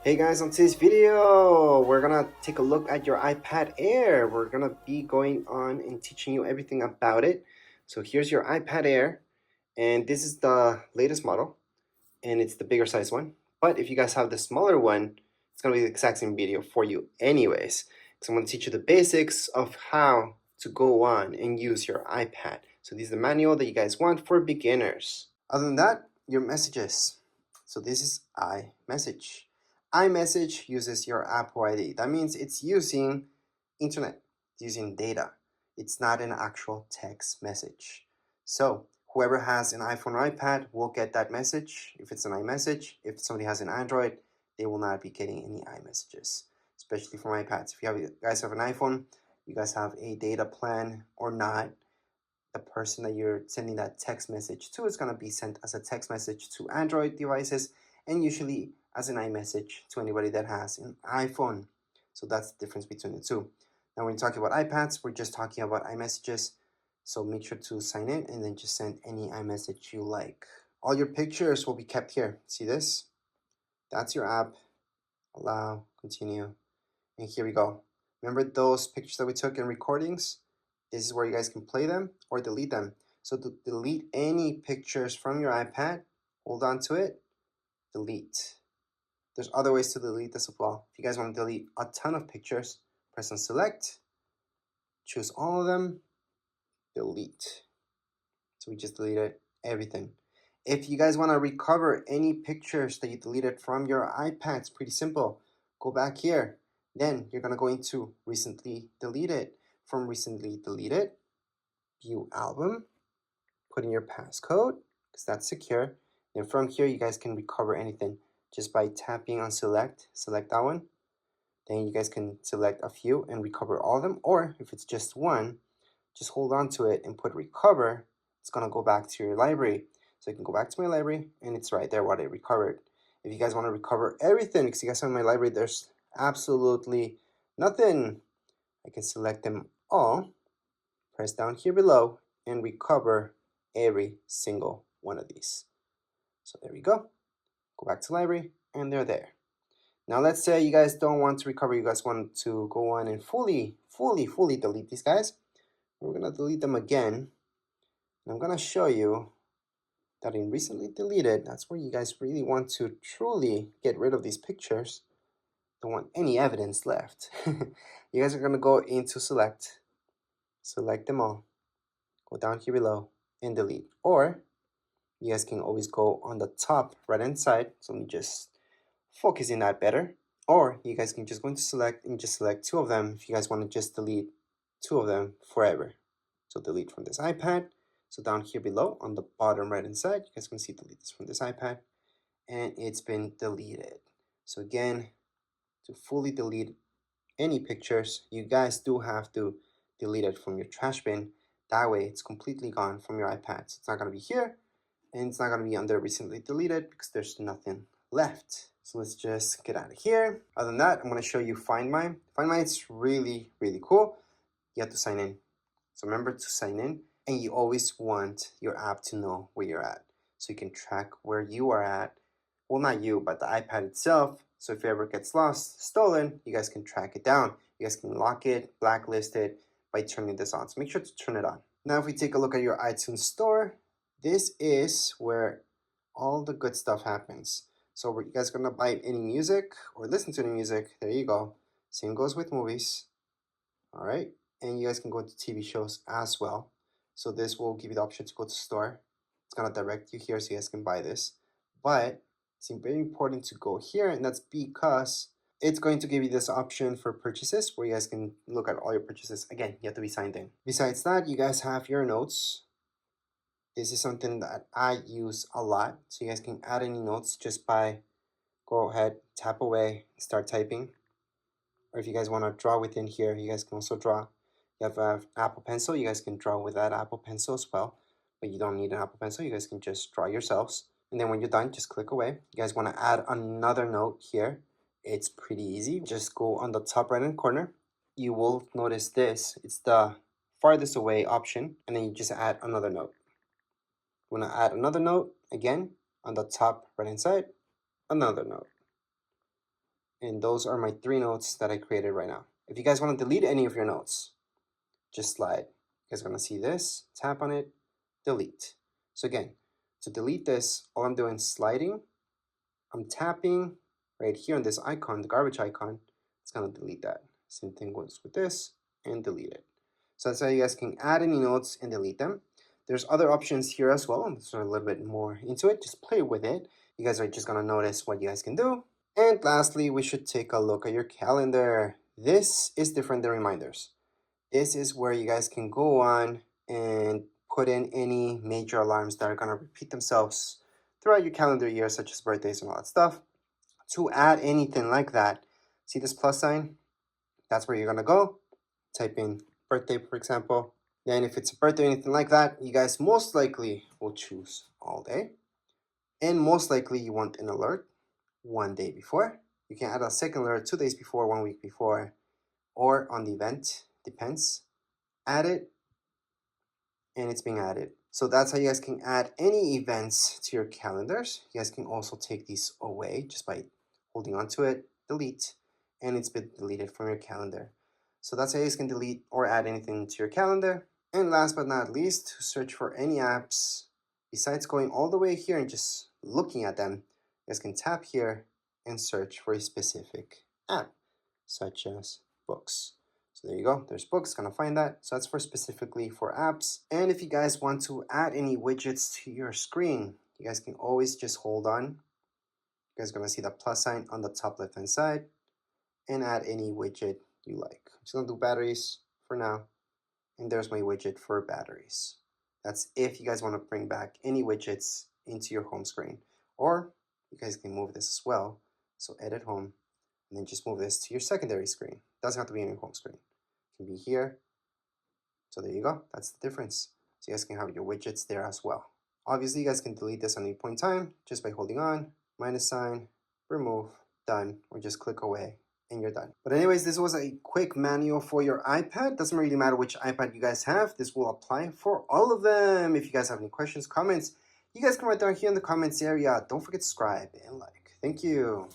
Hey guys, on today's video, we're gonna take a look at your iPad Air. We're gonna be going on and teaching you everything about it. So here's your iPad Air, and this is the latest model, and it's the bigger size one. But if you guys have the smaller one, it's gonna be the exact same video for you anyways. So I'm gonna teach you the basics of how to go on and use your iPad. So this is the manual that you guys want for beginners. Other than that, your messages. So this is iMessage. iMessage uses your Apple ID. That means it's using internet, it's using data. It's not an actual text message. So whoever has an iPhone or iPad will get that message if it's an iMessage. If somebody has an Android, they will not be getting any iMessages, especially for iPads. If you guys have an iPhone, you guys have a data plan or not, the person that you're sending that text message to is going to be sent as a text message to Android devices and usually as an iMessage to anybody that has an iPhone. So that's the difference between the two. Now when we're talking about iPads, we're just talking about iMessages. So make sure to sign in and then just send any iMessage you like. All your pictures will be kept here. See this? That's your app. Allow, continue. And here we go. Remember those pictures that we took in recordings? This is where you guys can play them or delete them. So to delete any pictures from your iPad, hold on to it, delete. There's other ways to delete this as well. If you guys want to delete a ton of pictures, press on select, choose all of them, delete. So we just deleted everything. If you guys want to recover any pictures that you deleted from your iPad, it's pretty simple. Go back here. Then you're going to go into recently deleted. From recently deleted, view album, put in your passcode because that's secure. And from here, you guys can recover anything just by tapping on select that one. Then you guys can select a few and recover all of them. Or if it's just one, just hold on to it and put recover. It's going to go back to your library. So you can go back to my library and it's right there what I recovered. If you guys want to recover everything, because you guys have in my library, there's absolutely nothing. I can select them all, press down here below, and recover every single one of these. So there we go. Go back to library, and they're there. Now let's say you guys don't want to recover, you guys want to go on and fully delete these guys. We're gonna delete them again. And I'm gonna show you that in recently deleted, that's where you guys really want to truly get rid of these pictures. Don't want any evidence left. You guys are gonna go into select them all, go down here below and delete. Or you guys can always go on the top right hand side. So let me just focus in that better. Or you guys can just go into select and just select two of them if you guys want to just delete two of them forever. So delete from this iPad. So down here below on the bottom right hand side, you guys can see delete this from this iPad, and it's been deleted. So again, to fully delete any pictures, you guys do have to delete it from your trash bin. That way it's completely gone from your iPad. So it's not going to be here, and it's not going to be under recently deleted because there's nothing left. So let's just get out of here. Other than that, I'm going to show you Find My. Find My is really cool. You have to sign in. So remember to sign in, and you always want your app to know where you're at so you can track where you are at. Well, not you, but the iPad itself. So if it ever gets lost, stolen, you guys can track it down. You guys can lock it, blacklist it by turning this on. So make sure to turn it on. Now, if we take a look at your iTunes store, this is where all the good stuff happens. So you guys are gonna buy any music or listen to any music, there you go. Same goes with movies. All right, and you guys can go to TV shows as well. So this will give you the option to go to store. It's gonna direct you here so you guys can buy this. But it's very important to go here, and that's because it's going to give you this option for purchases where you guys can look at all your purchases. Again, you have to be signed in. Besides that, you guys have your notes. This is something that I use a lot. So you guys can add any notes just by go ahead, tap away, start typing. Or if you guys want to draw within here, you guys can also draw. You have an Apple Pencil, you guys can draw with that Apple Pencil as well. But you don't need an Apple Pencil, you guys can just draw yourselves. And then when you're done, just click away. You guys want to add another note here. It's pretty easy. Just go on the top right hand corner. You will notice this. It's the farthest away option. And then you just add another note. You want to add another note, again, on the top right hand side, another note. And those are my 3 notes that I created right now. If you guys want to delete any of your notes, just slide. You guys are going to see this, tap on it, delete. So again, to delete this, all I'm doing is sliding. I'm tapping right here on this icon, the garbage icon. It's going to delete that. Same thing goes with this and delete it. So that's how you guys can add any notes and delete them. There's other options here as well. So a little bit more into it. Just play with it. You guys are just going to notice what you guys can do. And lastly, we should take a look at your calendar. This is different than reminders. This is where you guys can go on and put in any major alarms that are going to repeat themselves throughout your calendar year, such as birthdays and all that stuff. To add anything like that, see this plus sign? That's where you're going to go. Type in birthday, for example. Then if it's a birthday or anything like that, you guys most likely will choose all day. And most likely you want an alert 1 day before. You can add a second alert 2 days before, 1 week before, or on the event, depends. Add it, and it's being added. So that's how you guys can add any events to your calendars. You guys can also take these away just by holding onto it, delete, and it's been deleted from your calendar. So that's how you guys can delete or add anything to your calendar. And last but not least, to search for any apps, besides going all the way here and just looking at them, you guys can tap here and search for a specific app, such as books. So there you go, there's books, gonna find that. So that's for specifically for apps. And if you guys want to add any widgets to your screen, you guys can always just hold on. You guys are gonna see the plus sign on the top left hand side and add any widget you like. I'm just gonna do batteries for now. And there's my widget for batteries. That's if you guys want to bring back any widgets into your home screen. Or you guys can move this as well. So edit home, and then just move this to your secondary screen. Doesn't have to be in your home screen. It can be here. So there you go. That's the difference. So you guys can have your widgets there as well. Obviously, you guys can delete this on any point in time just by holding on, minus sign, remove, done, or just click away and you're done. But anyways, this was a quick manual for your iPad. Doesn't really matter which iPad you guys have. This will apply for all of them. If you guys have any questions, comments, you guys can write down here in the comments area. Don't forget to subscribe and like. Thank you.